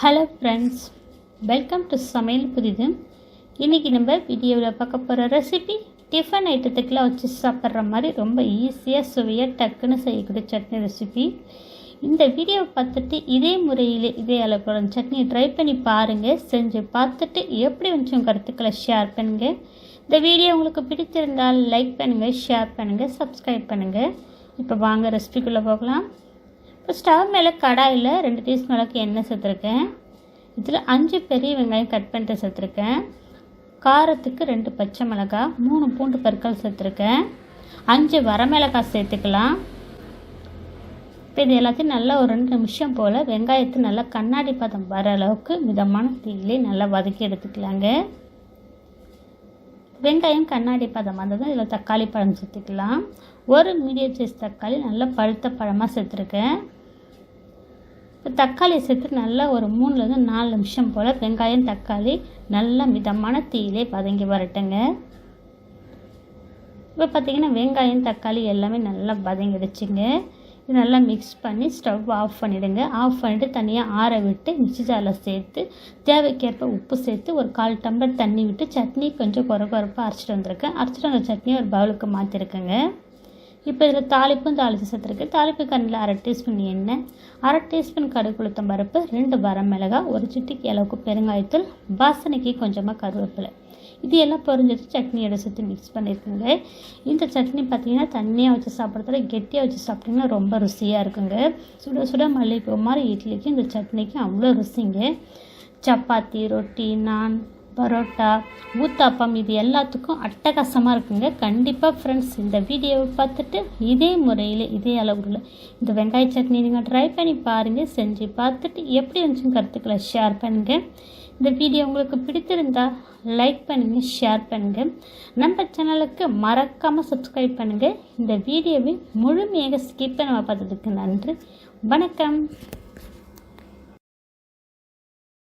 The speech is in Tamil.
ஹலோ ஃப்ரெண்ட்ஸ், வெல்கம் டு சமையல் புதிது. இன்றைக்கி நம்ம வீடியோவில் பார்க்க போகிற ரெசிபி டிஃபன் ஐட்டத்துக்கெலாம் வச்சு சாப்பிட்ற மாதிரி ரொம்ப ஈஸியாக சுவையாக டக்குன்னு செய்யக்கூடிய சட்னி ரெசிபி. இந்த வீடியோவை பார்த்துட்டு இதே முறையில் இதே அளவுக்கு சட்னியை ட்ரை பண்ணி பாருங்கள். செஞ்சு பார்த்துட்டு எப்படி வந்துச்சு கருத்துக்களை ஷேர் பண்ணுங்கள். இந்த வீடியோ உங்களுக்கு பிடிச்சிருந்தால் லைக் பண்ணுங்கள், ஷேர் பண்ணுங்கள், சப்ஸ்கிரைப் பண்ணுங்கள். இப்போ வாங்க ரெசிபிக்குள்ளே போகலாம். இப்போ ஸ்டவ் மேலே கடாயில் 2 டீஸ்பூன் அளவுக்கு எண்ணெய் சேர்த்துருக்கேன். இதில் 5 பெரிய வெங்காயம் கட் பண்ணிட்டு சேர்த்துருக்கேன். காரத்துக்கு 2 பச்சை மிளகாய், 3 பூண்டு பற்கள் சேர்த்துருக்கேன். 5 வரமிளகாய் சேர்த்துக்கலாம். இப்போ இது எல்லாத்தையும் நல்லா ஒரு 2 நிமிஷம் போல் வெங்காயத்தை நல்லா கண்ணாடி பதம் வர அளவுக்கு மிதமான தீயிலே நல்லா வதக்கி எடுத்துக்கலாங்க. வெங்காயம் கண்ணாடி பதம் வந்ததும் இதில் தக்காளி பழம் சேர்த்துக்கலாம். ஒரு மீடியம் சைஸ் தக்காளி நல்லா பழுத்த பழமாக சேர்த்துருக்கேன். இப்போ தக்காளி சேர்த்து நல்லா ஒரு 3-4 நிமிஷம் போல் வெங்காயம் தக்காளி நல்லா மிதமான தீயிலே வதங்கி வரட்டுங்க. இப்போ பார்த்திங்கன்னா வெங்காயம் தக்காளி எல்லாமே நல்லா வதங்கிடுச்சுங்க. இது நல்லா மிக்ஸ் பண்ணி ஸ்டவ் ஆஃப் பண்ணிவிடுங்க. ஆஃப் பண்ணிவிட்டு தனியாக ஆற விட்டு மிக்ஸி ஜாரில் சேர்த்து தேவைக்கேற்ப உப்பு சேர்த்து ஒரு 1/4 டம்ளர் தண்ணி விட்டு சட்னி கொஞ்சம் குறைப்பாக அரைச்சிட்டு வந்திருக்கேன். அரைச்சிட்டு வந்த சட்னியை ஒரு பவுலுக்கு மாற்றிருக்கேங்க. இப்போ இதில் தாளிப்பும் தாளித்து சேர்த்துருக்கு. தாளிப்பு கண்ணில் 1/2 டீஸ்பூன் எண்ணெய், 1/2 டீஸ்பூன் கடுகு உளுத்தம் பருப்பு, 2 வரமிளகாய், ஒரு சிட்டிக்கு அளவுக்கு பெருங்காயத்தூள், வாசனைக்கு கொஞ்சமாக கருவேப்பிலை, இது எல்லாம் பொரிஞ்சிட்டு சட்னியோட சேர்த்து மிக்ஸ் பண்ணியிருக்குங்க. இந்த சட்னி பார்த்திங்கன்னா தண்ணியாக வச்சு சாப்பிட்றதுல கெட்டியாக வச்சு சாப்பிட்டிங்கன்னா ரொம்ப ருசியாக இருக்குங்க. சுட சுட மல்லிகைப்பூ மாதிரி இட்லிக்கும் இந்த சட்னிக்கும் அவ்வளோ ருசிங்க. சப்பாத்தி, ரொட்டி, நான், பரோட்டா, ஊத்தாப்பம் இது எல்லாத்துக்கும் அட்டகாசமாக இருக்குங்க. கண்டிப்பாக ஃப்ரெண்ட்ஸ் இந்த வீடியோவை பார்த்துட்டு இதே முறையில் இதே அளவுல இந்த வெங்காய சட்னி நீங்கள் ட்ரை பண்ணி பாருங்கள். செஞ்சு பார்த்துட்டு எப்படி வந்துச்சுன்னு கருத்துக்களை ஷேர் பண்ணுங்கள். இந்த வீடியோ உங்களுக்கு பிடித்திருந்தால் லைக் பண்ணுங்கள், ஷேர் பண்ணுங்கள். நம்ம சேனலுக்கு மறக்காமல் சப்ஸ்கிரைப் பண்ணுங்கள். இந்த வீடியோவை முழுமையாக ஸ்கிப் பண்ண பார்த்ததுக்கு நன்றி. வணக்கம்.